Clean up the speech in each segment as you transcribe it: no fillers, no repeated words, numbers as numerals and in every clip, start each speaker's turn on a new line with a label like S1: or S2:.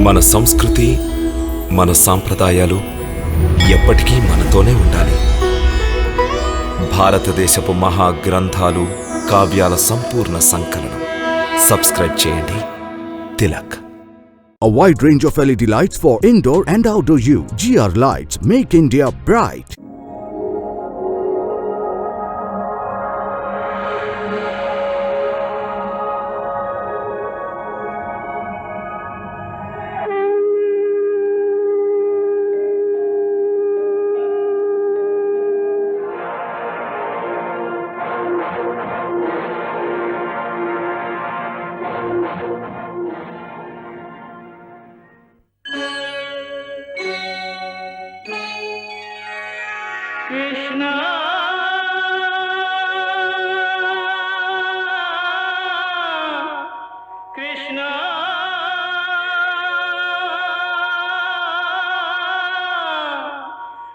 S1: మన సంస్కృతి, మన సాంప్రదాయాలు ఎప్పటికీ మనతోనే ఉండాలి. భారతదేశపు మహా గ్రంథాలు, కావ్యాల సంపూర్ణ సంకలనం. సబ్స్క్రైబ్ చేయండి. Tilak.
S2: A wide range of LED lights for indoor and outdoor use. GR Lights make India bright.
S3: Krishna, Krishna,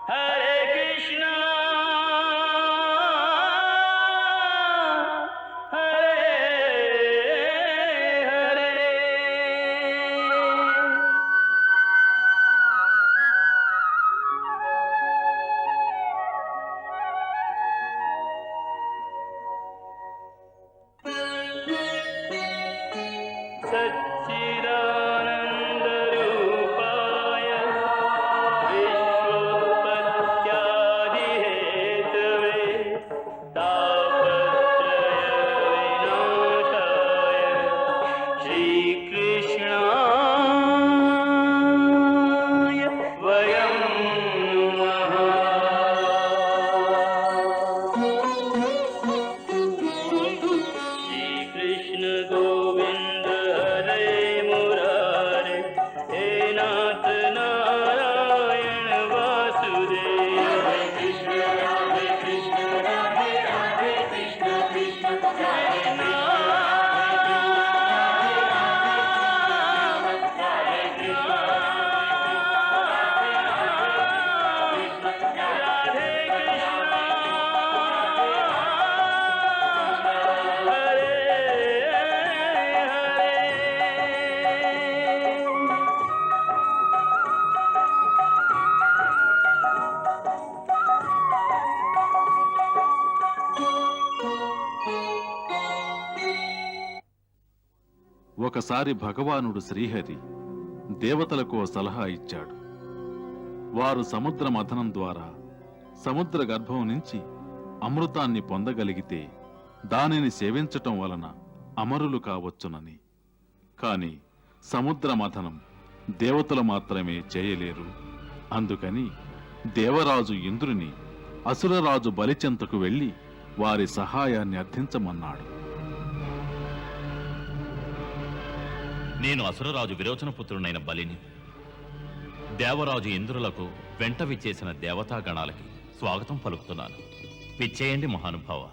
S3: Hare Krishna, Hare Hare. सच्चिदानन्दरूपाय विश्वोत्पत्त्यादिहेतवे तापत्रयविनाशाय श्रीकृष्णाय वयं नमः. श्रीकृष्ण गोविन्द हरे मुरारे, हे नाथ नारायण वासुदेव. हरे कृष्ण राधे राधे कृष्ण कृष्ण कृष्ण
S4: ఒకసారి భగవానుడు శ్రీహరి దేవతలకు సలహా ఇచ్చాడు. వారు సముద్ర మథనం ద్వారా సముద్ర గర్భం నుంచి అమృతాన్ని పొందగలిగితే దానిని సేవించటం వలన అమరులు కావచ్చునని. కాని సముద్ర మథనం దేవతలు మాత్రమే చేయలేరు. అందుకని దేవరాజు ఇంద్రుని అసురరాజు బలిచెంతకు వెళ్లి వారి సహాయాన్ని అర్థించమన్నాడు.
S5: నేను అసురరాజు విరోచనపుత్రునైన బలిని. దేవరాజు ఇంద్రులకు వెంట విచ్చేసిన దేవతాగణాలకి స్వాగతం పలుకుతున్నాను. విచ్చేయండి మహానుభావ.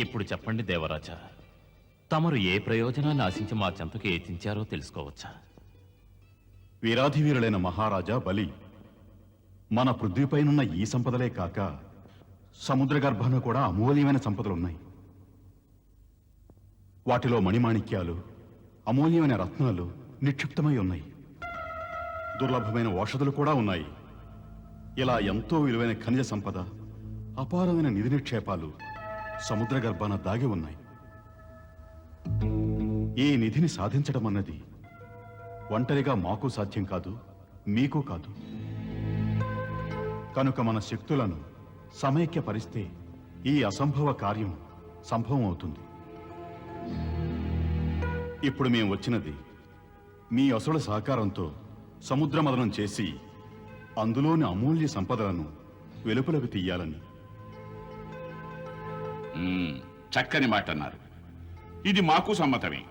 S5: ఇప్పుడు చెప్పండి దేవరాజా, తమరు ఏ ప్రయోజనాన్ని ఆశించి మా చెంతకు ఏతించారో తెలుసుకోవచ్చా?
S6: వీరాధివీరులైన మహారాజా బలి, మన పృథ్వీపైనున్న ఈ సంపదలే కాక సముద్ర గర్భాన కూడా అమూల్యమైన సంపదలున్నాయి. వాటిలో మణిమాణిక్యాలు, అమూల్యమైన రత్నాలు నిక్షిప్తమై ఉన్నాయి. దుర్లభమైన ఔషధులు కూడా ఉన్నాయి. ఇలా ఎంతో విలువైన ఖనిజ సంపద, అపారమైన నిధి నిక్షేపాలు సముద్ర గర్భాన దాగి ఉన్నాయి. ఈ నిధిని సాధించడం అన్నది ఒంటరిగా మాకు సాధ్యం కాదు, మీకు కాదు. కనుక మన శక్తులను సమైక్యపరిస్తే ఈ అసంభవ కార్యం సంభవం అవుతుంది. ఇప్పుడు మేము వచ్చినది మీ అసుల సహకారంతో సముద్ర మదనం చేసి అందులోని అమూల్య సంపదలను వెలుపలకు తీయాలని.
S7: చక్కని మాట అన్నారు. ఇది మాకు సమ్మతమే.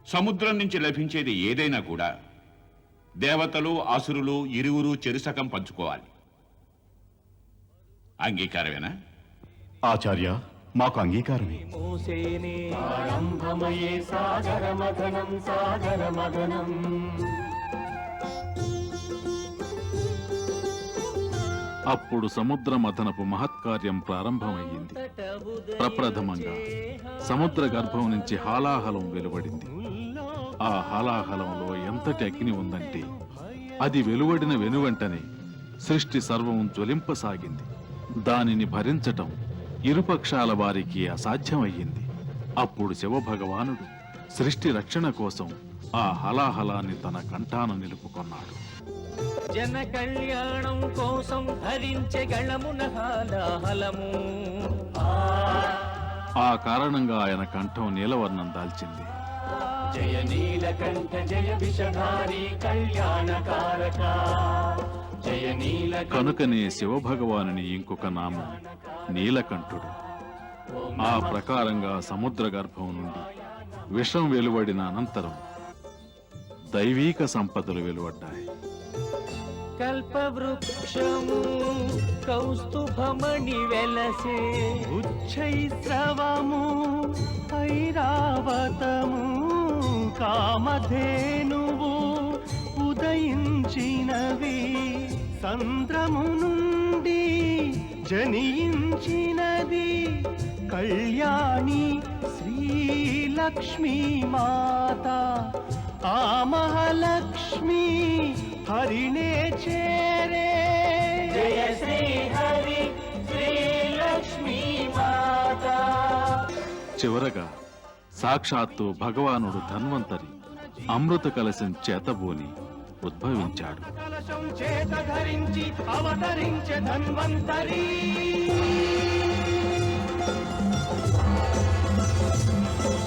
S7: సముద్రం నుంచి లభించేది ఏదైనా కూడా దేవతలు అసురులు ఇరువురు చెరుసకం పంచుకోవాలి. అంగీకారమేనా?
S6: ఆచార్య, మాకు అంగీకారమే.
S3: మూసేనే ఆరంభమయే సాగర మథనం సాగర మథనం.
S4: అప్పుడు సముద్ర మథనపు మహత్కార్యం ప్రారంభమయ్యింది. ప్రప్రథమంగా సముద్ర గర్భం నుంచి హాలాహలం వెలువడింది. ఆ హాలాహలంలో ఎంతటి అగ్ని ఉందంటే అది వెలువడిన వెనువెంటనే సృష్టి సర్వం జ్వలింపసాగింది. దానిని భరించటం ఇరుపక్షాల వారికి అసాధ్యమయ్యింది. అప్పుడు శివభగవానుడు సృష్టి రక్షణ కోసం ఆ హలాహలాన్ని తన కంఠాన నిలుపుకొన్నాడు.
S3: జన కళ్యాణం కోసం ధరించే గళమున హాలాహలము.
S4: ఆ కారణంగా ఆయన కంఠం నీలవర్ణం దాల్చింది.
S3: జయ నీలకంఠ జయ విషధారి కళ్యాణకారక. జయ నీల
S4: కనుకనే శివభగవానుని ఇంకొక నామం నీలకంఠుడు. ఆ ప్రకారంగా సముద్ర గర్భం నుండి విషం వెలువడిన అనంతరం దైవీక సంపదలు వెలువడ్డాయి.
S3: కల్పవృక్షము కౌస్తుభమణి వెలసే. ఉచ్చైస్రవము ఐరావతము కామధేనువు ఉదయించినవి. సంద్రము నుండి జనించినది కళ్యాణి శ్రీలక్ష్మీ మాత. ఆ మహాలక్ష్మి హరినే చేరే. జయ శ్రీ హరి శ్రీలక్ష్మీ మాత.
S4: చివరగా సాక్షాత్తు భగవానుడు ధన్వంతరి అమృత కలశం చేతబూని ఉద్భవించాడు.
S3: కలశం చేత ధరించి అవతరించే ధన్వంతరి.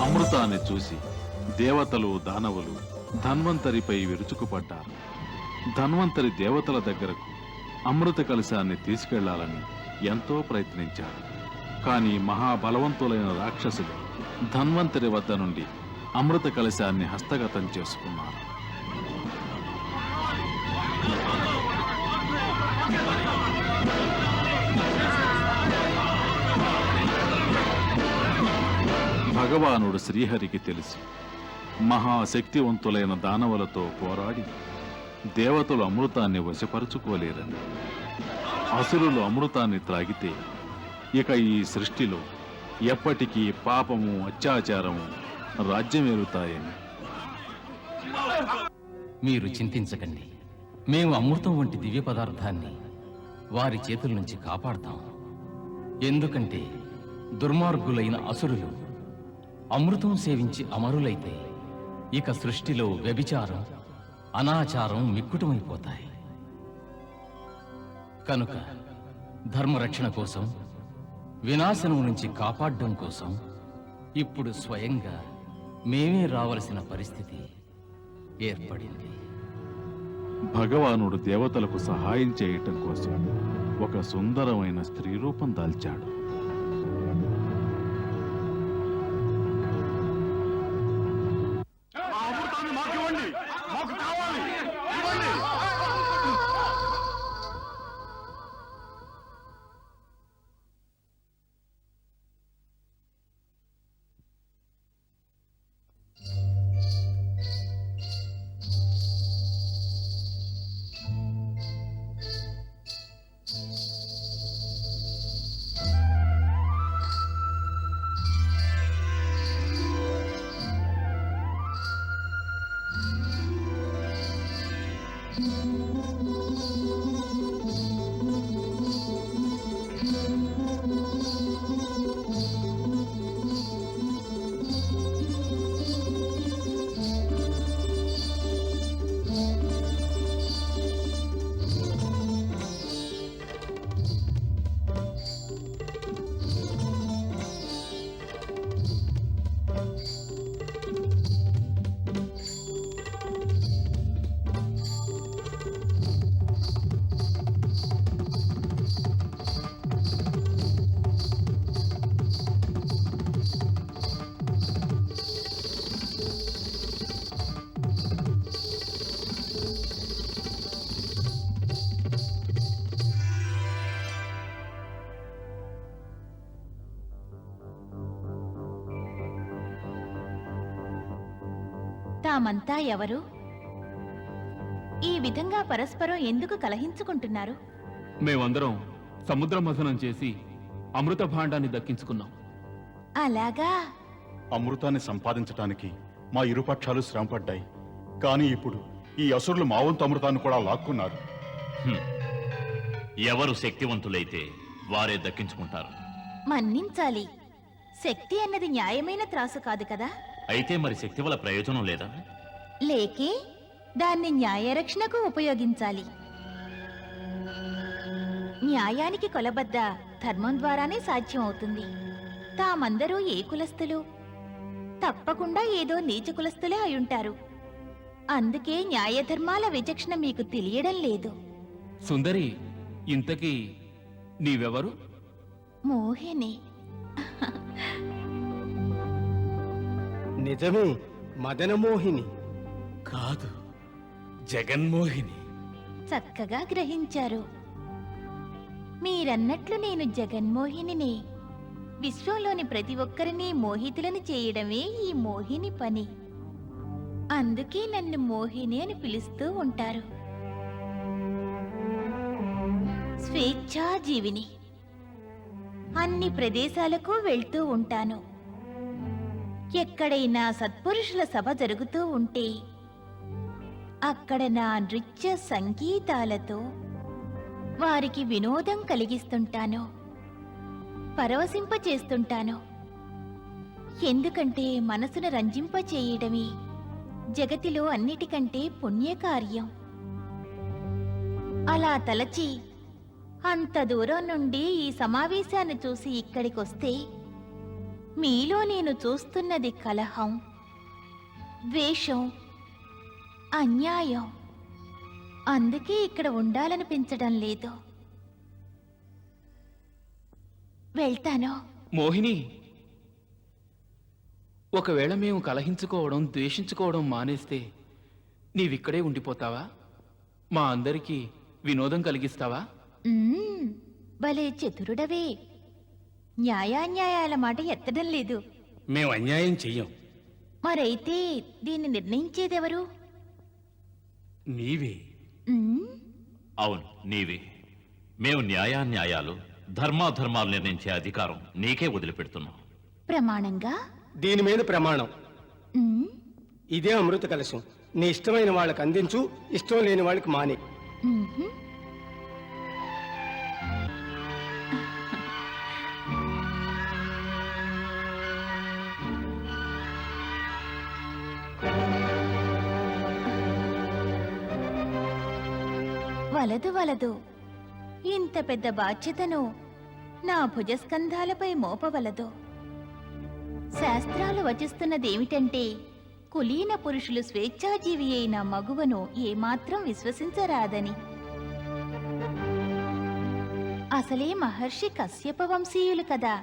S4: అమృతాన్ని చూసి దేవతలు దానవులు ధన్వంతరిపై విరుచుకుపడ్డారు. ధన్వంతరి దేవతల దగ్గరకు అమృత కలశాన్ని తీసుకెళ్లాలని ఎంతో ప్రయత్నించాడు. కానీ మహాబలవంతులైన రాక్షసులు ధన్వంతరి వద్ద నుండి అమృత కలశాన్ని హస్తగతం చేసుకున్నారు. భగవానుడు శ్రీహరికి తెలుసు మహాశక్తివంతులైన దానవులతో పోరాడి దేవతలు అమృతాన్ని వశపరుచుకోలేరని. అసురులు అమృతాన్ని త్రాగితే ఇక ఈ సృష్టిలో ఎప్పటికీ పాపము అత్యాచారము రాజ్యమేలుతాయని.
S8: మీరు చింతించకండి. మేము అమృతం వంటి దివ్య పదార్థాన్ని వారి చేతుల నుంచి కాపాడతాం. ఎందుకంటే దుర్మార్గులైన అసురులు అమృతం సేవించి అమరులైతే ఇక సృష్టిలో వ్యభిచారం అనాచారం మిక్కుటమైపోతాయి. కనుక ధర్మరక్షణ కోసం వినాశనం నుంచి కాపాడడం కోసం ఇప్పుడు స్వయంగా మేమే రావలసిన పరిస్థితి ఏర్పడింది.
S4: భగవానుడు దేవతలకు సహాయం చేయటం కోసం ఒక సుందరమైన స్త్రీ రూపం దాల్చాడు.
S9: తామంతా ఎవరు? ఈ విధంగా పరస్పరం ఎందుకు కలహించుకుంటున్నారు?
S10: మేమందరం సముద్ర మథనం చేసి అమృత భాండాన్ని దక్కించుకున్నాం.
S9: అలాగా?
S6: అమృతాన్ని సంపాదించటానికి మా ఇరుపక్షాలు శ్రమపడ్డాయి. కానీ ఇప్పుడు ఈ అసురులు మా వంతు అమృతాన్ని కూడా లాక్కున్నారు.
S5: ఎవరు శక్తివంతులైతే వారే దక్కించుకుంటారు.
S9: మన్నించాలి. శక్తి అన్నది న్యాయమైన త్రాసు కాదు కదా?
S5: అయితే మరి శక్తి వల్ల ప్రయోజనం లేదా?
S9: లేకే దాన్ని న్యాయరక్షణకు ఉపయోగించాలి. న్యాయానికి కొలబద్ద ధర్మం ద్వారానే సాధ్యం అవుతుంది. తామందరూ ఏ కులస్తులు? తప్పకుండా ఏదో నీచ కులస్తులే అయుంటారు. అందుకే న్యాయధర్మాల విచక్షణ మీకు తెలియడం లేదు.
S10: సుందరి, ఇంతకీ నీవెవరు?
S9: మోహిని.
S3: నిజమే, మదనమోహిని.
S10: కాదు, జగన్మోహిని.
S9: చక్కగా గ్రహించారు. మీరన్నట్లు నేను జగన్మోహినినే. విశ్వంలోని ప్రతి ఒక్కరిని మోహితులను చేయడమే ఈ మోహిని పని. అందుకే నన్ను మోహిని అని పిలుస్తూ ఉంటారు. స్వేచ్ఛాజీవిని. అన్ని ప్రదేశాలకు వెళ్తూ ఉంటాను. ఎక్కడైనా సత్పురుషుల సభ జరుగుతూ ఉంటే అక్కడ నా నృత్య సంగీతాలతో వారికి వినోదం కలిగిస్తుంటాను, పరవశింపచేస్తుంటాను. ఎందుకంటే మనసును రంజింపచేయడమే జగతిలో అన్నిటికంటే పుణ్యకార్యం. అలా తలచి అంత దూరం నుండి ఈ సమావేశాన్ని చూసి ఇక్కడికొస్తే మీలో నేను చూస్తున్నది కలహం, ద్వేషం, అన్యాయం. అందుకే ఇక్కడ ఉండాలనిపించడం లేదు. వెళ్తాను.
S10: మోహిని, ఒకవేళ మేము కలహించుకోవడం, ద్వేషించుకోవడం మానేస్తే నీవిక్కడే ఉండిపోతావా? మా అందరికీ వినోదం కలిగిస్తావా?
S9: భలే చతురుడవే. న్యాయాన్యాయాల మాట ఎత్తడం లేదు.
S3: మేము అన్యాయం చెయ్యం.
S9: మరైతే దీన్ని నిర్ణయించేదెవరు?
S10: నీవే.
S5: అవును, నీవే. మేము న్యాయాన్యాయాలు, ధర్మాధర్మాలు నిర్ణయించే అధికారం నీకే వదిలిపెడుతున్నాం.
S9: ప్రమాణంగా?
S3: దీని మీద ప్రమాణం. ఇదే అమృత కలశం. నీ ఇష్టమైన వాళ్ళకి అందించు, ఇష్టం లేని వాళ్ళకి మానే.
S9: వలదు వలదు. ఇంత పెద్ద బాధ్యతను నా భుజస్కంధాలపై మోపవలదు. శాస్త్రాలు వచిస్తున్నదేమిటంటే కులీన పురుషులు స్వేచ్ఛాజీవి అయిన మగువను ఏమాత్రం విశ్వసించరాదని. అసలే మహర్షి కశ్యప వంశీయులు కదా,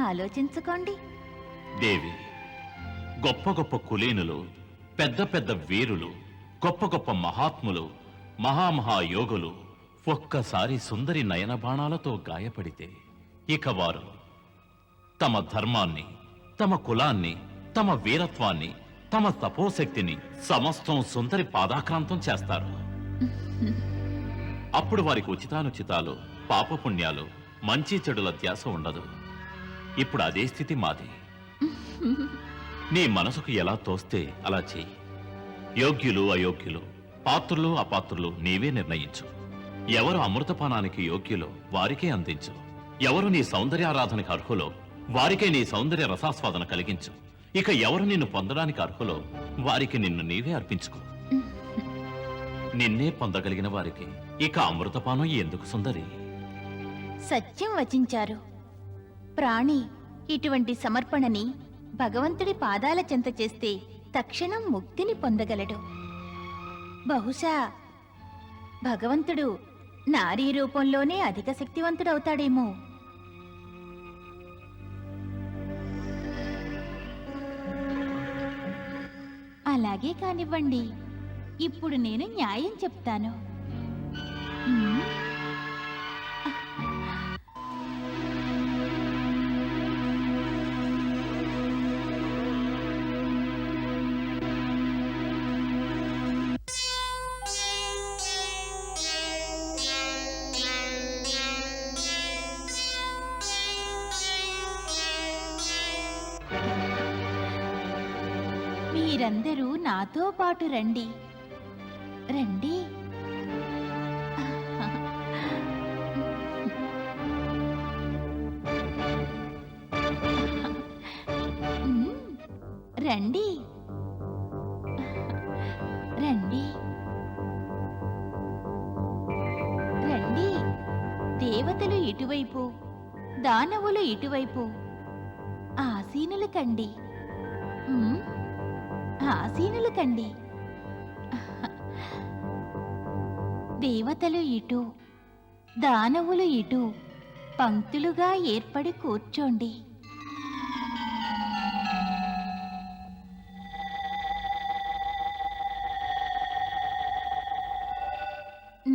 S9: ఆలోచించుకోండి.
S5: దేవి, గొప్ప గొప్ప కులీనులు, పెద్ద పెద్ద వీరులు, గొప్ప గొప్ప మహాత్ములు, మహామహాయోగులు ఒక్కసారి సుందరి నయన బాణాలతో గాయపడితే ఇక వారు తమ ధర్మాన్ని, తమ కులాన్ని, తమ వీరత్వాన్ని, తమ తపోశక్తిని సమస్తం సుందరి పాదాక్రాంతం చేస్తారు. అప్పుడు వారికి ఉచితానుచితాలు, పాపపుణ్యాలు, మంచి చెడుల ధ్యాస ఉండదు. ఇప్పుడు అదే స్థితి మాది. నీ మనసుకు ఎలా తోస్తే అలా చెయ్యి. యోగ్యులు అయోగ్యులు, పాత్రులు అపాత్రులు నీవే నిర్ణయించు. ఎవరు అమృతపానానికి యోగ్యులో వారికే అందించు. ఎవరు నీ సౌందర్యారాధనకు అర్హులో వారికే నీ సౌందర్య రసాస్వాదన కలిగించు. ఇక ఎవరు నిన్ను పొందడానికి అర్హులో వారికి నిన్ను నీవే అర్పించుకో. నిన్నే పొందగలిగిన వారికి ఇక అమృతపానం ఎందుకు సుందరి?
S9: సత్యం వచించారు. ప్రాణి ఇటువంటి సమర్పణని భగవంతుడి పాదాల చెంత చేస్తే తక్షణం ముక్తిని పొందగలడు. బహుశా భగవంతుడు నారీ రూపంలోనే అధిక శక్తివంతుడవుతాడేమో. అలాగే కానివ్వండి. ఇప్పుడు నేను న్యాయం చెప్తాను. మీరందరూ నాతో పాటు రండి రండి. రండి రండి రండి. దేవతలు ఇటువైపు, దానవులు ఇటువైపు. ఆసీనులు కండి, ఆసీనులు కండి. దేవతలు ఇటు, దానవులు ఇటు పంక్తులుగా ఏర్పడి కూర్చోండి.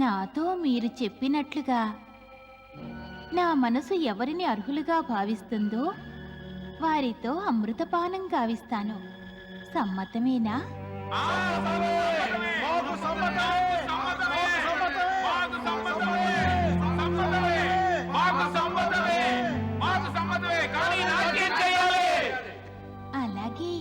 S9: నాతో మీరు చెప్పినట్లుగా నా మనసు ఎవరిని అర్హులుగా భావిస్తుందో వారితో అమృతపానం గావిస్తాను. సమ్మతమేనా? అలాగే.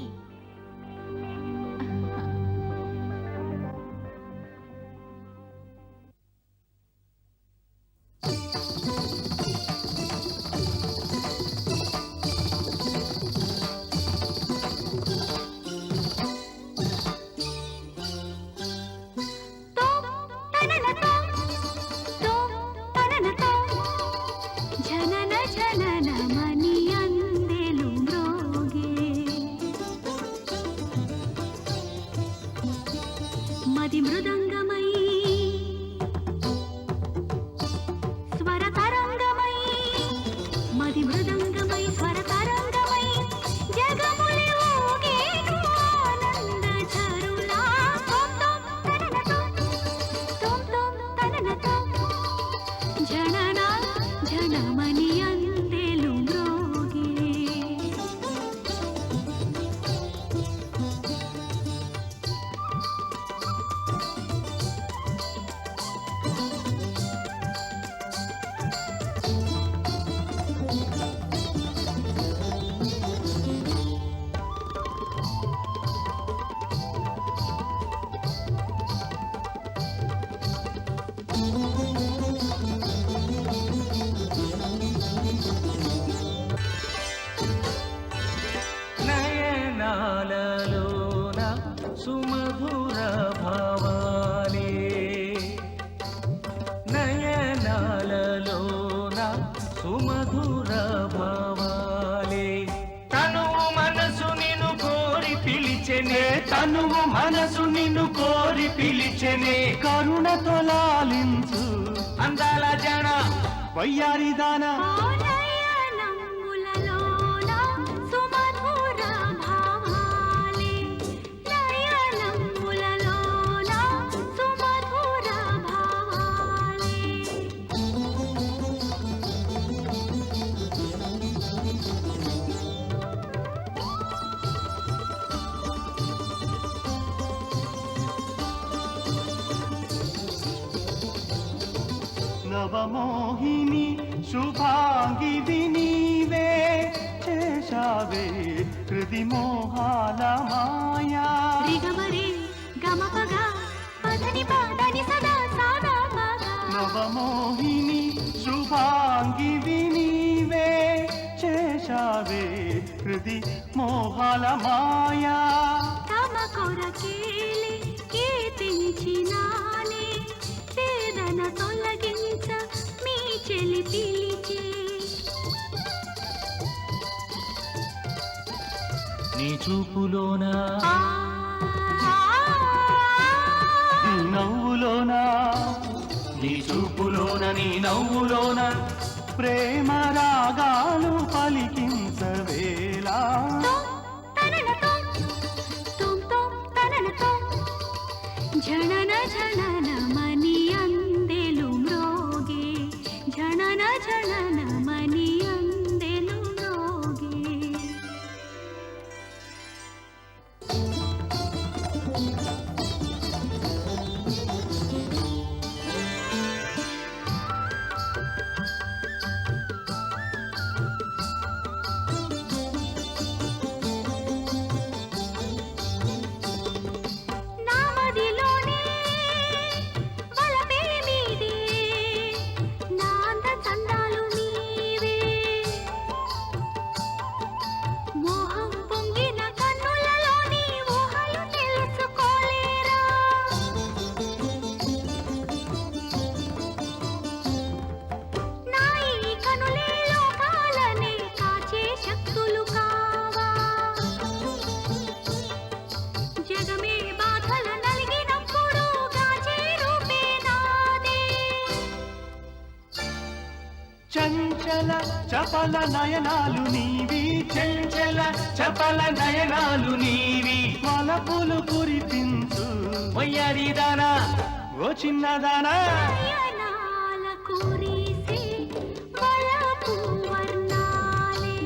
S11: మది మృదంగమై స్వర తరంగమై, మది మృదంగమై స్వర తరంగమై జగములి ఊగేను ఆనంద చరులా. తోం తోం తననతో, తోం తోం తననతో, జనన జనమని అందెలు మ్రోగే.
S12: నయనాలలోన సుమధుర భావాలే, నయనాలలోన సుమధుర భావాలే. తనువు మనసు నిన్ను కోరి పిలిచెనే, తనువు మనసు నిన్ను కోరి పిలిచెనే. కరుణతో లాలించు అందాల జన వయ్యారిదాన. నవమోహిని శుభాంగివి నీవే, చేశావే హృది మోహాల మాయా.
S11: రిగమరే గమపగా పదని పాదని సదా సాదా పాగా.
S12: నవమోహిని శుభాంగివి నీవే, చేశావే హృది మోహాల మాయా.
S11: తమ కొరకేలి కీర్తించినానే, వేదన తొలగించ మీ చెలి పిలిచే.
S12: నీ చూపులోనా, నీ నవ్వులోనా, నీ చూపులోన నీ నవ్వులోన ప్రేమ రాగాలు పలికించవేలా.
S11: జనన జనన మని అందెలు మ్రోగే, జనన జనన మని అందెలు మ్రోగే.
S12: చపల నయనాలు నీవి చెంచల చపల నయనాలు నీవి వలపులు కురిపించు వయ్యారిదానా ఓ చిన్నదానా
S11: నయనాల కురిసే వలపు వర్ణాలే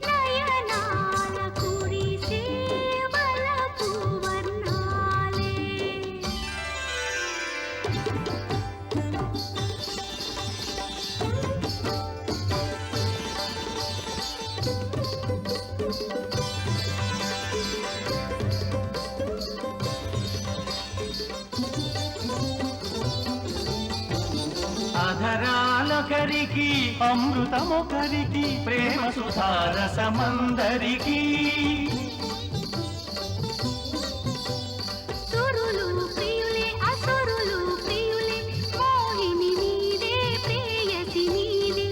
S11: నయనాల కురిసే వలపు వర్ణాలే
S12: అధరాలొకరికి అమృతమొకరికి ప్రేమ సుధారసమందరికి
S11: సురులు ప్రియులే అసురులు ప్రియులే మోహిని నీదే ప్రేయసి నీదే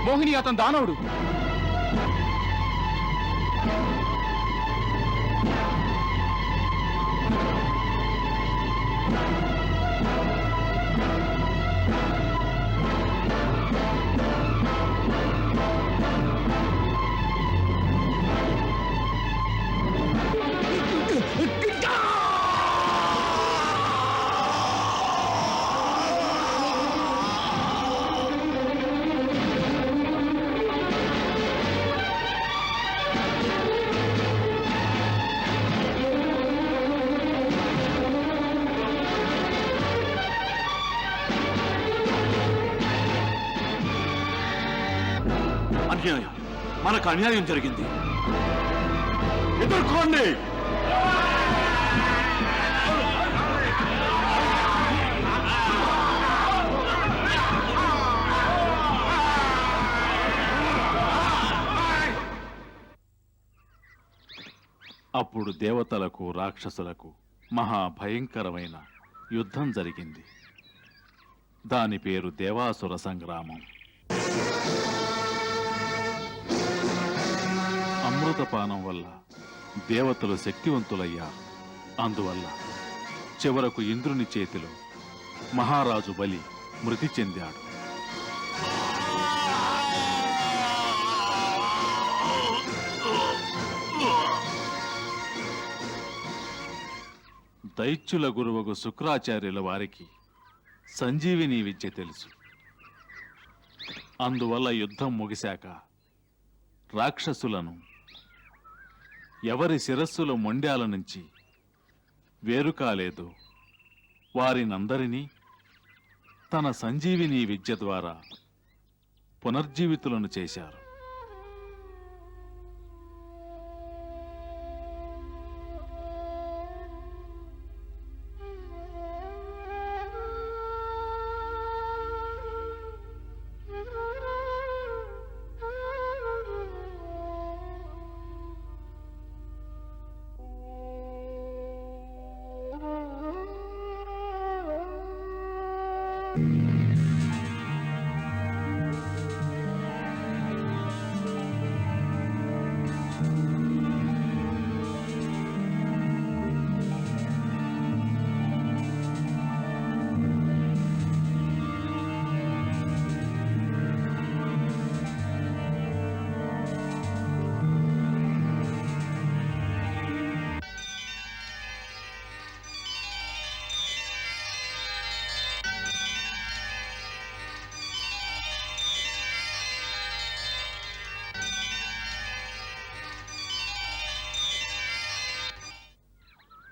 S10: మోహిని అతను దానవుడు.
S4: అన్యాయం, మనకు అన్యాయం జరిగింది. ఎదుర్కోండి. అప్పుడు దేవతలకు రాక్షసులకు మహాభయంకరమైన యుద్ధం జరిగింది. దాని పేరు దేవాసుర సంగ్రామం. అమృతపానం వల్ల దేవతలు శక్తివంతులయ్యారు. అందువల్ల చివరకు ఇంద్రుని చేతిలో మహారాజు బలి మృతి చెందాడు. దైత్యుల గురువుకు శుక్రాచార్యుల వారికి సంజీవిని విద్య తెలుసు. అందువల్ల యుద్ధం ముగిశాక రాక్షసులను ఎవరి శిరస్సులు మొండ్యాల నుంచి వేరు కాలేదు వారినందరినీ తన సంజీవిని విద్య ద్వారా పునర్జీవితులను చేశారు.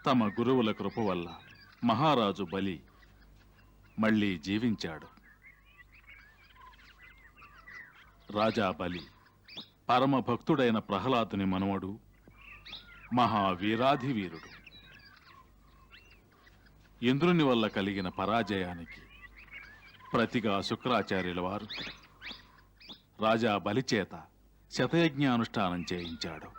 S4: తమ గురువుల కృప వల్ల మహారాజు బలి మళ్ళీ జీవించాడు. రాజా బలి పరమ భక్తుడైన ప్రహ్లాదుని మనవడు, మహావీరాధివీరుడు. ఇంద్రుని వల్ల కలిగిన పరాజయానికి ప్రతిగా శుక్రాచార్యుల వారు రాజా బలిచేత శతయజ్ఞానుష్ఠానం చేయించాడు.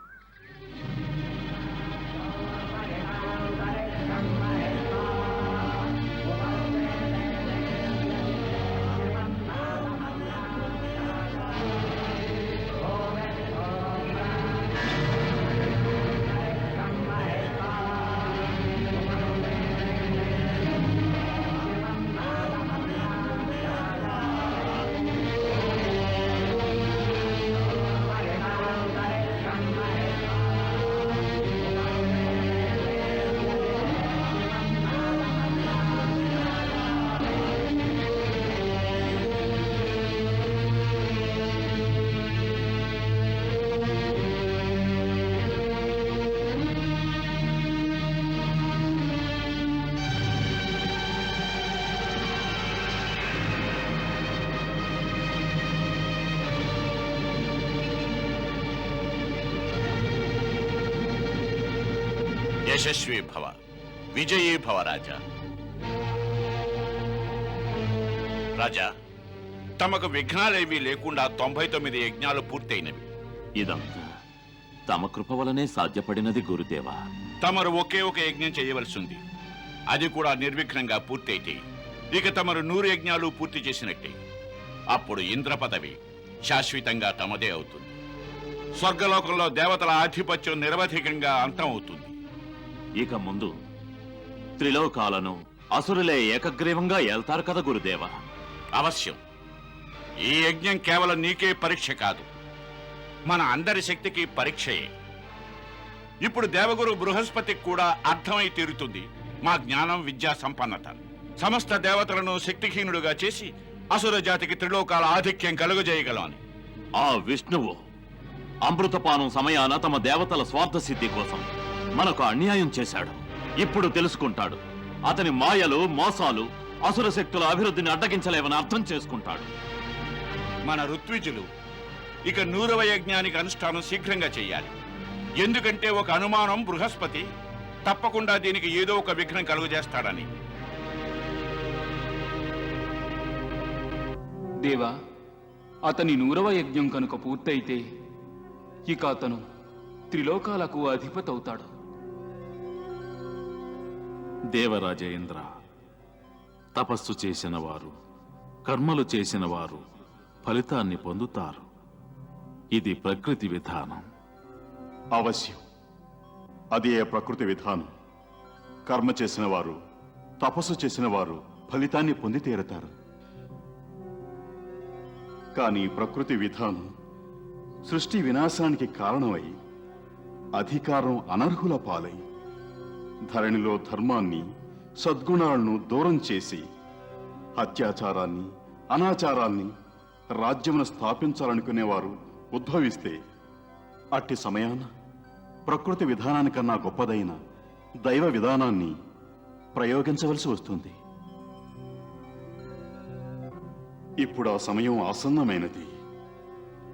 S7: యశస్వీ భవ, విజయీ భవ రాజా. రాజా, తమకు విఘ్నాలేవీ లేకుండా 99 యజ్ఞాలు పూర్తయినవి.
S5: ఇదంతా తమ కృప వలనే సాధ్యపడినది గురుదేవా.
S7: తమరు ఒకే ఒక యజ్ఞం చేయవలసి ఉంది. అది కూడా నిర్విఘ్నంగా పూర్తయితే ఇక తమరు 100 యజ్ఞాలు పూర్తి చేసినట్టే. అప్పుడు ఇంద్ర పదవి శాశ్వతంగా తమదే అవుతుంది. స్వర్గలోకంలో దేవతల ఆధిపత్యం నిరవధికంగా అంతం అవుతుంది.
S5: ఇక ముందు త్రిలోకాలను అసురులే ఏకగ్రీవంగా ఏల్తారు కదా గురుదేవా.
S7: అవశ్యం. ఈ యజ్ఞం కేవలం నీకే పరీక్ష కాదు, మన అందరి శక్తికి పరీక్షయే. ఇప్పుడు దేవగురు బృహస్పతికి కూడా అర్థమై తీరుతుంది మా జ్ఞానం, విద్యా సంపన్నత. సమస్త దేవతలను శక్తిహీనుడుగా చేసి అసుర జాతికి త్రిలోకాల ఆధిక్యం కలుగజేయగలం అని.
S5: ఆ విష్ణువు అమృతపానం సమయాన తమ దేవతల స్వార్థ సిద్ధి కోసం మనకు అన్యాయం చేశాడు. ఇప్పుడు తెలుసుకుంటాడు. అతని మాయలు, మోసాలు అసుర శక్తుల అభివృద్ధిని అడ్డగించలేవని అర్థం చేసుకుంటాడు.
S7: మన ఋత్విజులు ఇక 100వ యజ్ఞానికి అనుష్ఠానం శీఘ్రంగా చెయ్యాలి. ఎందుకంటే ఒక అనుమానం, బృహస్పతి తప్పకుండా దీనికి ఏదో ఒక విఘ్నం కలుగజేస్తాడని.
S10: దేవా, అతని 100వ యజ్ఞం కనుక పూర్తయితే ఇక అతను త్రిలోకాలకు అధిపతవుతాడు.
S4: దేవరాజేంద్ర, తపస్సు చేసిన వారు, కర్మలు చేసిన వారు ఫలితాన్ని పొందుతారు. ఇది ప్రకృతి విధానం.
S6: అవశ్యం. అదే ప్రకృతి విధానం. కర్మ చేసిన వారు, తపస్సు చేసిన వారు ఫలితాన్ని పొంది తీరతారు. కానీ ప్రకృతి విధానం సృష్టి వినాశానికి కారణమై అధికారం అనర్హుల పాలై ధరణిలో ధర్మాన్ని, సద్గుణాలను దూరం చేసి అత్యాచారాన్ని, అనాచారాన్ని రాజ్యమును స్థాపించాలనుకునేవారు ఉద్భవిస్తే అట్టి సమయాన ప్రకృతి విధానానికన్నా గొప్పదైన దైవ విధానాన్ని ప్రయోగించవలసి వస్తుంది. ఇప్పుడు ఆ సమయం ఆసన్నమైనది.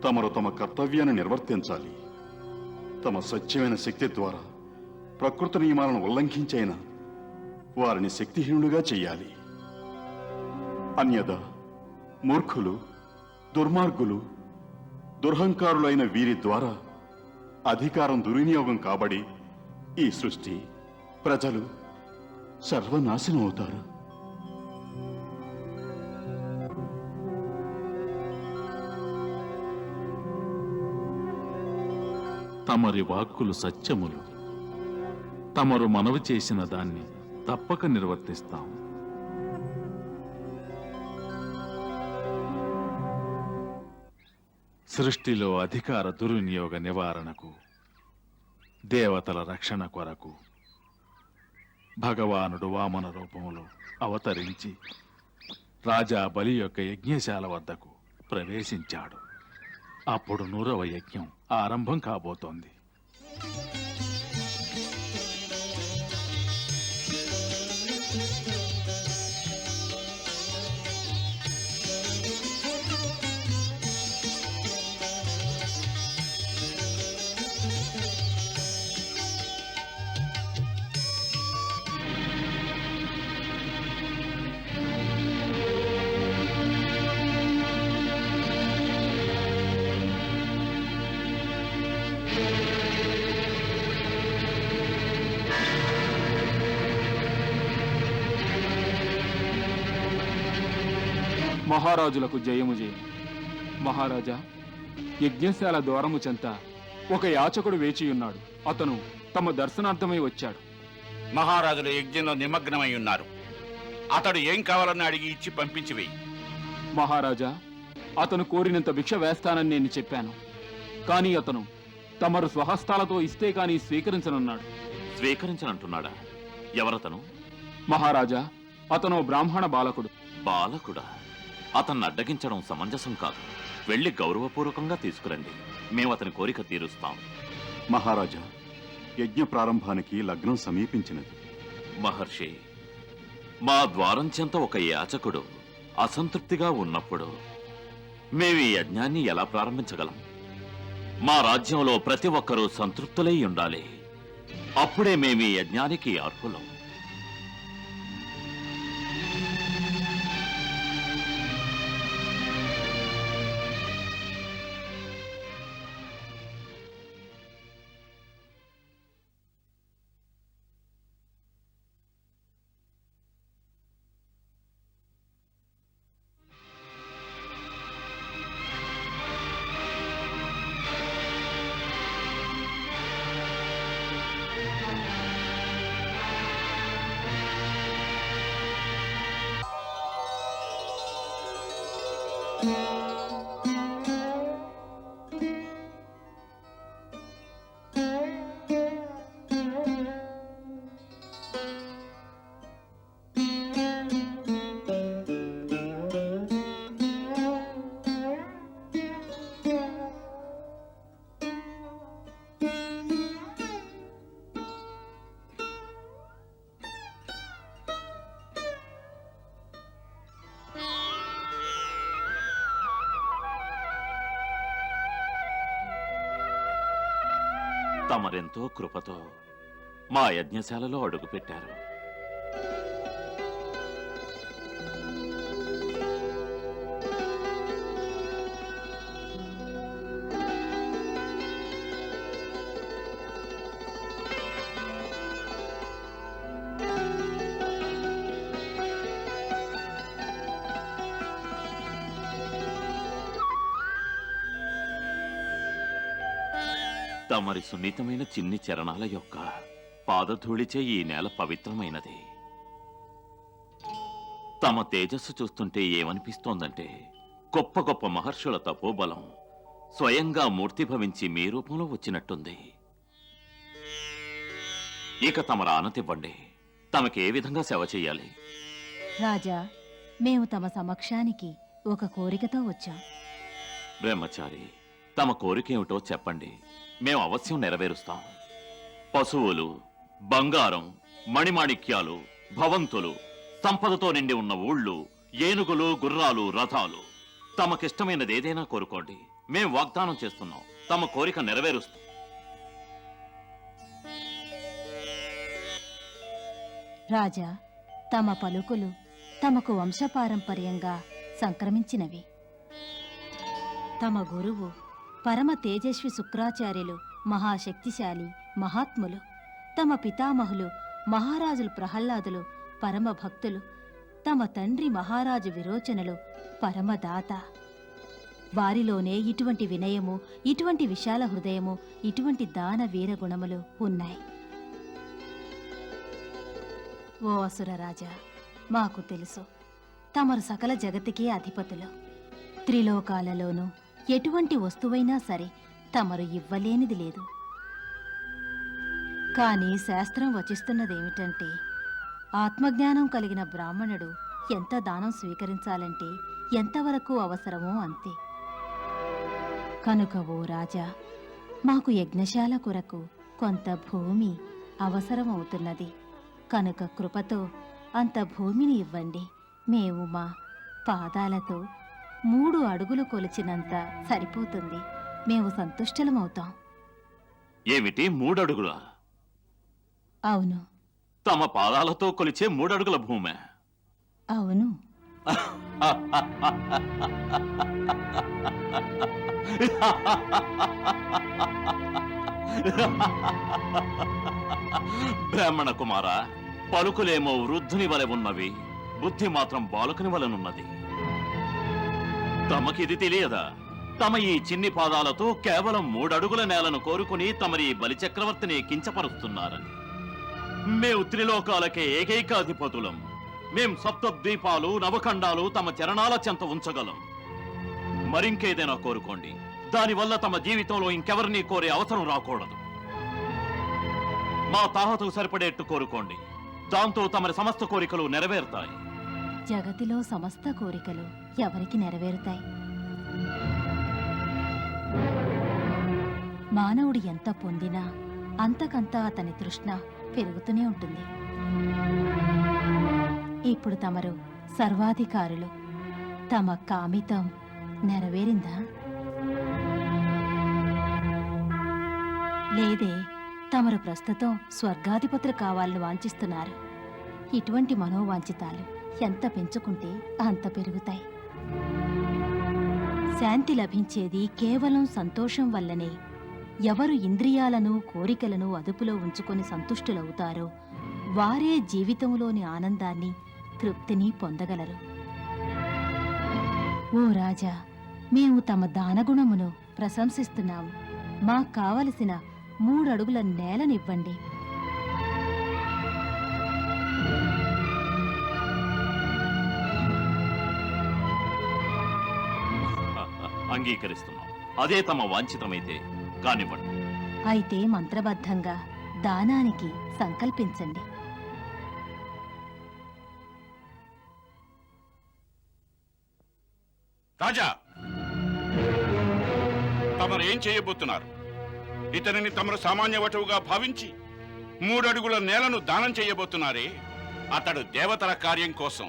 S6: తమరు తమ కర్తవ్యాన్ని నిర్వర్తించాలి. తమ స్వచ్ఛమైన శక్తి ద్వారా ప్రకృతి నియమాలను ఉల్లంఘించైనా వారిని శక్తిహీనులుగా చెయ్యాలి. అన్యదా మూర్ఖులు, దుర్మార్గులు, దుర్హంకారులైన వీరి ద్వారా అధికారం దుర్వినియోగం కాబడి ఈ సృష్టి, ప్రజలు సర్వనాశనం అవుతారు.
S4: తమరి వాక్కులు సత్యములు. తమరు మనవి చేసిన దాన్ని తప్పక నిర్వర్తిస్తాం. సృష్టిలో అధికార దుర్వినియోగ నివారణకు, దేవతల రక్షణ కొరకు భగవానుడు వామన రూపంలో అవతరించి రాజా బలి యొక్క యజ్ఞశాల వద్దకు ప్రవేశించాడు. అప్పుడు 100వ యజ్ఞం ఆరంభం కాబోతోంది.
S10: మహారాజులకు జయము జయము. మహారాజా, యజ్ఞశాల ద్వారము చెంత ఒక యాచకుడు వేచియున్నాడు. అతను తమ దర్శనార్థమై వచ్చాడు.
S7: మహారాజులు యజ్ఞంలో నిమగ్నమై ఉన్నారు. అతడు ఏం కావాలని అడిగి ఇచ్చి పంపించి వెయ్యి.
S10: మహారాజా, అతను కోరినంత భిక్ష వేస్తానని నేను చెప్పాను. కానీ అతను తమరు స్వహస్తాలతో ఇస్తే కానీ స్వీకరించనున్నాడు.
S5: స్వీకరించనంటున్నాడా? ఎవరతను?
S10: మహారాజా, అతను బ్రాహ్మణ బాలకుడు.
S5: బాలకుడా? అతన్ని అడ్డగించడం సమంజసం కాదు. వెళ్ళి గౌరవపూర్వకంగా తీసుకురండి. మేము అతని కోరిక తీరుస్తాం.
S6: మహారాజా, యజ్ఞ ప్రారంభానికి లగ్నం సమీపించినది.
S5: మహర్షి, మా ద్వారం చెంత ఒక యాచకుడు అసంతృప్తిగా ఉన్నప్పుడు మేము ఈ యజ్ఞాన్ని ఎలా ప్రారంభించగలం? మా రాజ్యంలో ప్రతి ఒక్కరూ సంతృప్తులై ఉండాలి. అప్పుడే మేము ఈ యజ్ఞానికి అర్హులం. తమరెంతో కృపతో మా యజ్ఞశాలలో అడుగుపెట్టారు. తమరి సున్నితమైన చిన్ని చరణాల యొక్క పాదధూళిచే ఈ నేల పవిత్రమైనది. తమ తేజస్సు చూస్తుంటే ఏమనిపిస్తోందంటే గొప్ప గొప్ప మహర్షుల తపోబలం స్వయంగా మూర్తిభవించి మీ రూపంలో వచ్చినట్టుంది. ఇక తమరు ఆనతివ్వండి. తమకి ఏ విధంగా సేవ చెయ్యాలి?
S13: రాజా, మేము తమ సమక్షానికి ఒక కోరికతో వచ్చాం.
S5: బ్రహ్మచారి, తమ కోరికేమిటో చెప్పండి. మేము అవశ్యం నెరవేరుస్తాం. పశువులు, బంగారం, మణిమాణిక్యాలు, భవంతులు, సంపదతో నిండి ఉన్న ఊళ్ళు, ఏనుగులు, గుర్రాలు, రథాలు, తమకిష్టమైనది ఏదైనా కోరుకోండి. మేం వాగ్దానం చేస్తున్నాం. తమ కోరిక నెరవేరుస్తాం.
S13: రాజా, తమ పలుకులు తమకు వంశపారంపర్యంగా సంక్రమించినవి. తమ గురువు పరమ తేజస్వి శుక్రాచార్యులు మహాశక్తిశాలి మహాత్ములు. తమ పితామహులు మహారాజులు ప్రహ్లాదులు పరమ భక్తులు. తమ తండ్రి మహారాజు విరోచనులు పరమదాత. వారిలోనే ఇటువంటి వినయము, ఇటువంటి విశాల హృదయము, ఇటువంటి దాన వీర గుణములు ఉన్నాయి. ఓ అసురరాజా, మాకు తెలుసు తమరు సకల జగతికి అధిపతులు. త్రిలోకాలలోనూ ఎటువంటి వస్తువైనా సరే తమరు ఇవ్వలేనిది లేదు. కానీ శాస్త్రం వచిస్తున్నదేమిటంటే ఆత్మజ్ఞానం కలిగిన బ్రాహ్మణుడు ఎంత దానం స్వీకరించాలంటే ఎంతవరకు అవసరమో అంతే. కనుక ఓ రాజా, మాకు యజ్ఞశాల కొరకు కొంత భూమి అవసరమవుతున్నది. కనుక కృపతో అంత భూమిని ఇవ్వండి. మేము మా పాదాలతో 3 అడుగులు కొలిచినంత సరిపోతుంది. మేము సంతుష్టలమవుతాం.
S5: ఏమిటి 3 అడుగులా?
S13: అవును.
S5: తమ పాదాలతో కొలిచే 3 అడుగుల భూమే?
S13: అవును.
S5: బ్రాహ్మణ కుమార, పలుకులేమో వృద్ధుని వలె ఉన్నవి, బుద్ధి మాత్రం బాలకుని వలెనున్నది. తమకిది తెలియదా? తమ ఈ చిన్ని పాదాలతో కేవలం 3 అడుగుల నేలను కోరుకుని తమరి బలిచక్రవర్తిని కించపరుస్తున్నారని. మేము త్రిలోకాలకే ఏకైకాధిపతులం. మేం సప్తద్వీపాలు, నవఖండాలు తమ చరణాల చెంత ఉంచగలం. మరింకేదైనా కోరుకోండి. దానివల్ల తమ జీవితంలో ఇంకెవరినీ కోరే అవసరం రాకూడదు. మా తాహతకు సరిపడేట్టు కోరుకోండి. దాంతో తమరి సమస్త కోరికలు నెరవేరుతాయి.
S13: జగతిలో సమస్త కోరికలు ఎవరికి నెరవేరుతాయి? మానవుడు ఎంత పొందినా అంతకంతా అతని తృష్ణ పెరుగుతూనే ఉంటుంది. ఇప్పుడు తమరు సర్వాధికారులు. తమ కామితం నెరవేరిందా? లేదే, తమరు ప్రస్తుతం స్వర్గాధిపతులు కావాలని వాంఛిస్తున్నారు. ఇటువంటి మనోవాంఛితాలు ఎంత పెంచుకుంటే అంత పెరుగుతాయి. శాంతి లభించేది కేవలం సంతోషం వల్లనే. ఎవరు ఇంద్రియాలను, కోరికలను అదుపులో ఉంచుకొని సంతుష్టులవుతారో వారే జీవితంలోని ఆనందాన్ని, తృప్తిని పొందగలరు. ఓ రాజా, మేము తమ దానగుణమును ప్రశంసిస్తున్నాము. మాకు కావలసిన 3 అడుగుల నేలనివ్వండి.
S5: అంగీకరిస్తున్నాం. అదే తమ వాంఛితమైతే కానివ్వండి.
S13: అయితే మంత్రబద్ధంగా దానానికి సంకల్పించండి.
S7: రాజా, తమరు ఏం చేయబోతున్నారు? ఇతనిని తమరు సామాన్య వటువుగా భావించి 3 అడుగుల నేలను దానం చేయబోతున్నారే. అతడు దేవతల కార్యం కోసం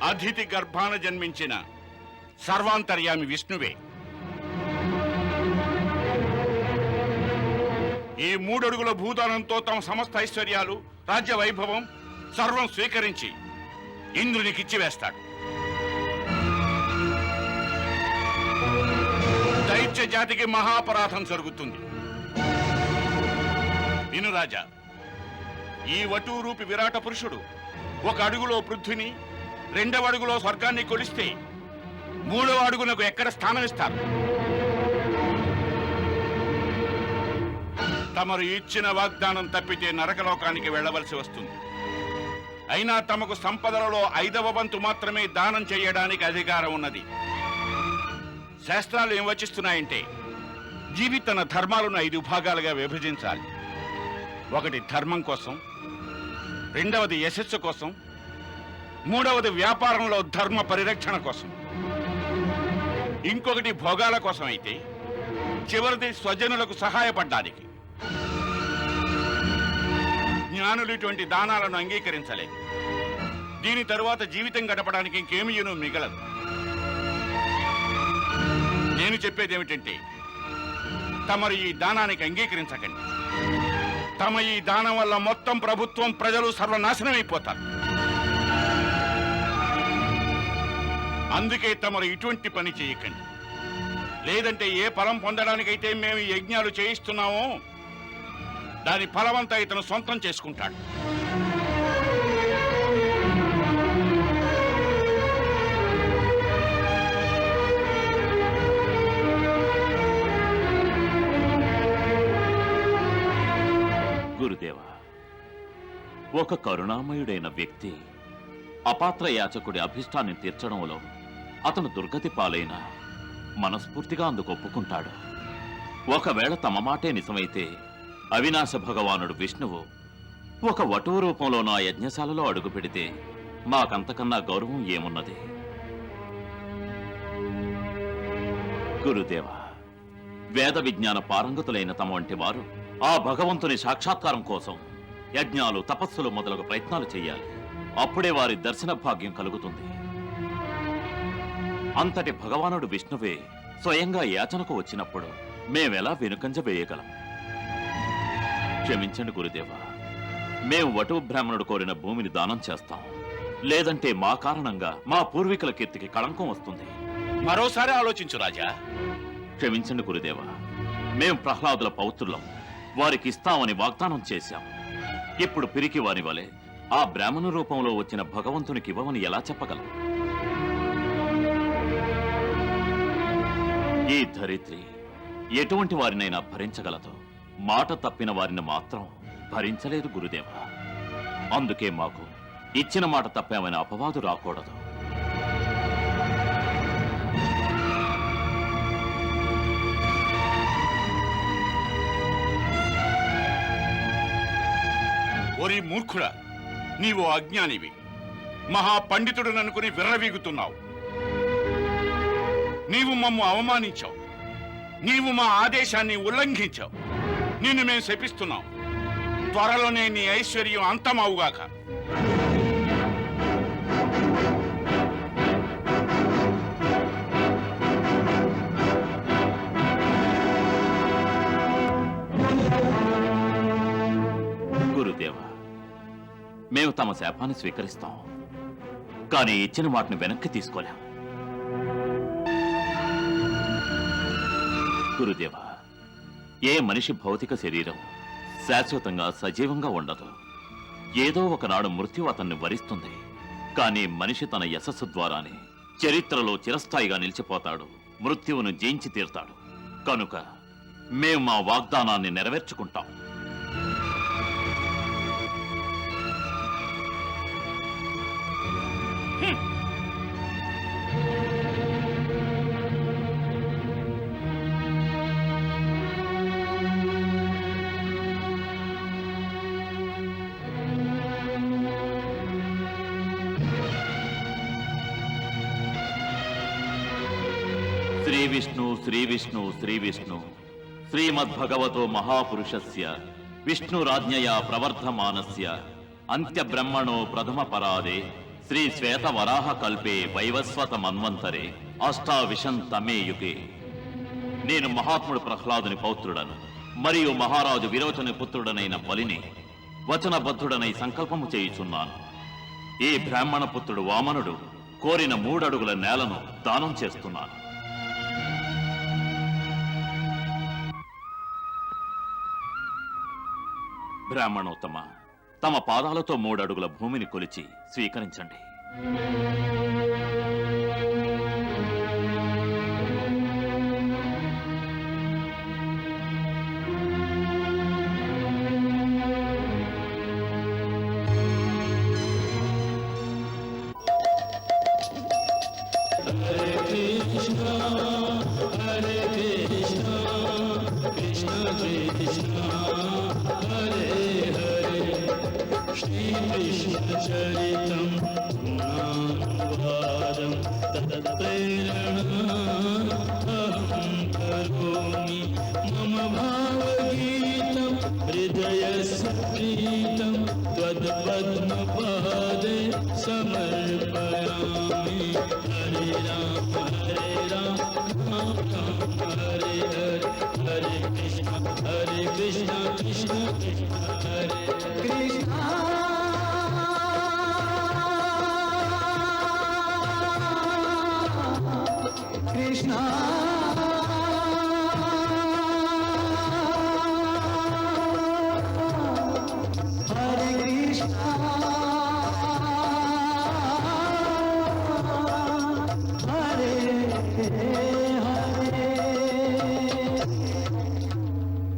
S7: అతిథి గర్భాన జన్మించిన సర్వాంతర్యామి విష్ణువే. ఈ 3 అడుగుల భూదానంతో తమ సమస్త ఐశ్వర్యాలు, రాజ్య వైభవం సర్వం స్వీకరించి ఇంద్రునికిచ్చివేస్తాడు. దైత్య జాతికి మహాపరాధం జరుగుతుంది. విను రాజా, ఈ వటు రూపి విరాట పురుషుడు 1 అడుగులో పృథ్విని, 2వ అడుగులో స్వర్గాన్ని కొలిస్తే 3వ అడుగునకు ఎక్కడ స్థానం ఇస్తారు? తమరు ఇచ్చిన వాగ్దానం తప్పితే నరకలోకానికి వెళ్ళవలసి వస్తుంది. అయినా తమకు సంపదలలో 5వ వంతు మాత్రమే దానం చేయడానికి అధికారం ఉన్నది. శాస్త్రాలు ఏం వచిస్తున్నాయంటే జీవితన ధర్మాలను 5 భాగాలుగా విభజించాలి. 1 ధర్మం కోసం, 2వది యశస్సు కోసం, 3వది వ్యాపారంలో ధర్మ పరిరక్షణ కోసం, ఇంకొకటి భోగాల కోసం అయితే చివరిది స్వజనులకు సహాయపడ్డానికి. జ్ఞానులు ఇటువంటి దానాలను అంగీకరించలేదు. దీని తరువాత జీవితం గడపడానికి ఇంకేమీనూ మిగలదు. నేను చెప్పేది ఏమిటంటే తమరు ఈ దానానికి అంగీకరించకండి. తమ ఈ దానం వల్ల మొత్తం ప్రభుత్వం, ప్రజలు సర్వనాశనమైపోతారు. అందుకే తమరు ఇటువంటి పని చేయకండి. లేదంటే ఏ ఫలం పొందడానికైతే మేము ఈ యజ్ఞాలు చేయిస్తున్నామో దాని ఫలమంతా ఇతను సొంతం చేసుకుంటాడు.
S5: గురుదేవా, ఒక కరుణామయుడైన వ్యక్తి అపాత్ర యాచకుడి అభిష్టాన్ని తీర్చడంలో అతను దుర్గతి పాలైన మనస్ఫూర్తిగా అందుకు ఒప్పుకుంటాడు. ఒకవేళ తమ మాటే నిజమైతే అవినాశ భగవానుడు విష్ణువు 1 వటువు రూపంలో నా యజ్ఞశాలలో అడుగు పెడితే మాకంతకన్నా గౌరవం ఏమున్నది? గురుదేవా, వేద విజ్ఞాన పారంగతులైన తమ వంటి వారు ఆ భగవంతుని సాక్షాత్కారం కోసం యజ్ఞాలు, తపస్సులు మొదలగు ప్రయత్నాలు చేయాలి. అప్పుడే వారి దర్శన భాగ్యం కలుగుతుంది. అంతటి భగవానుడు విష్ణువే స్వయంగా యాచనకు వచ్చినప్పుడు మేమెలా వెనుకంజ వేయగలం? క్షమించండి గురుదేవా, మేము వటువు బ్రాహ్మణుడు కోరిన భూమిని దానం చేస్తాం. లేదంటే మా కారణంగా మా పూర్వీకుల కీర్తికి కళంకం వస్తుంది.
S7: మరోసారి ఆలోచించు రాజా.
S5: క్షమించండి గురుదేవా, మేం ప్రహ్లాదుల పౌత్రులం. వారికి ఇస్తామని వాగ్దానం చేశాం. ఇప్పుడు పిరికి వారి వలె ఆ బ్రాహ్మణ రూపంలో వచ్చిన భగవంతునికి ఇవ్వమని ఎలా చెప్పగలం? ఈ ధరిత్రి ఎటువంటి వారినైనా భరించగలదు, మాట తప్పిన వారిని మాత్రం భరించలేదు గురుదేవా. అందుకే మాకు ఇచ్చిన మాట తప్పామని అపవాదు రాకూడదు.
S7: ఓరి మూర్ఖుడా, నీవు అజ్ఞానివి, మహాపండితుడు అనుకుని విర్రవీగుతున్నావు. నీవు మమ్ము అవమానించావు, నీవు మా ఆదేశాన్ని ఉల్లంఘించావు. నిన్ను మేము శపిస్తున్నాం. త్వరలోనే నీ ఐశ్వర్యం అంతమవుగాక.
S5: గురుదేవా, మేము తమ శాపాన్ని స్వీకరిస్తాం, కానీ ఇచ్చిన వాటిని వెనక్కి తీసుకోలేం. గురుదేవా, ఏ మనిషి భౌతిక శరీరం శాశ్వతంగా సజీవంగా ఉండదు. ఏదో ఒకనాడు మృత్యు అతన్ని వరిస్తుంది. కానీ మనిషి తన యశస్సు ద్వారానే చరిత్రలో చిరస్థాయిగా నిలిచిపోతాడు, మృత్యువును జయించి తీరుతాడు. కనుక మేము మా వాగ్దానాన్ని నెరవేర్చుకుంటాం. శ్రీ విష్ణు శ్రీ విష్ణు శ్రీ విష్ణు శ్రీమద్భగవతో మహాపురుషస్య విష్ణురాజ్ఞయా ప్రవర్ధమానస్య అంత్యబ్రహ్మణో ప్రథమ పరాదే శ్రీ శ్వేత వరాహ కల్పే వైవస్వత మన్వంతరే అష్టావిశంతమే యుగే. నేను మహాత్ముడు ప్రహ్లాదుని పౌత్రుడను మరియు మహారాజు విరోచని పుత్రుడనైన బలిని వచనబద్ధుడనై సంకల్పము చేయుచున్నాను. ఈ బ్రాహ్మణ పుత్రుడు వామనుడు కోరిన 3 అడుగుల నేలను దానం చేస్తున్నాను. బ్రాహ్మణోత్తమ, తమ పాదాలతో 3 అడుగుల భూమిని కొలిచి స్వీకరించండి.
S12: Krishna